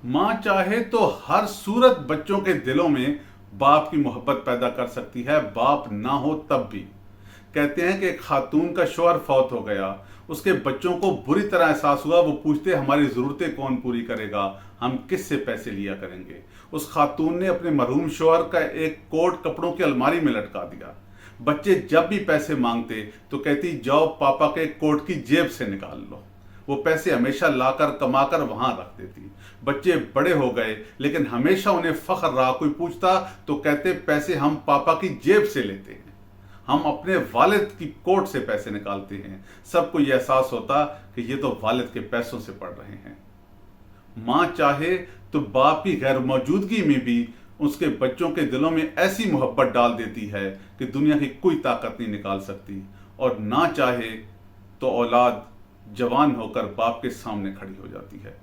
माँ चाहे तो हर सूरत बच्चों के दिलों में बाप की मोहब्बत पैदा कर सकती है, बाप ना हो तब भी। कहते हैं कि एक खातून का शौहर फौत हो गया, उसके बच्चों को बुरी तरह एहसास हुआ। वो पूछते हमारी ज़रूरतें कौन पूरी करेगा, हम किस से पैसे लिया करेंगे। उस खातून ने अपने मरहूम शौहर का एक कोट कपड़ों की अलमारी में लटका दिया। बच्चे जब भी पैसे मांगते तो कहती जाओ पापा के कोट की जेब से निकाल लो। वो पैसे हमेशा लाकर कमाकर वहां रख देती। बच्चे बड़े हो गए लेकिन हमेशा उन्हें फख्र रहा। कोई पूछता तो कहते पैसे हम पापा की जेब से लेते हैं, हम अपने वालिद की कोट से पैसे निकालते हैं। सबको यह एहसास होता कि ये तो वालिद के पैसों से पढ़ रहे हैं। माँ चाहे तो बाप की गैर मौजूदगी में भी उसके बच्चों के दिलों में ऐसी मोहब्बत डाल देती है कि दुनिया की कोई ताकत नहीं निकाल सकती। और ना चाहे तो औलाद जवान होकर बाप के सामने खड़ी हो जाती है।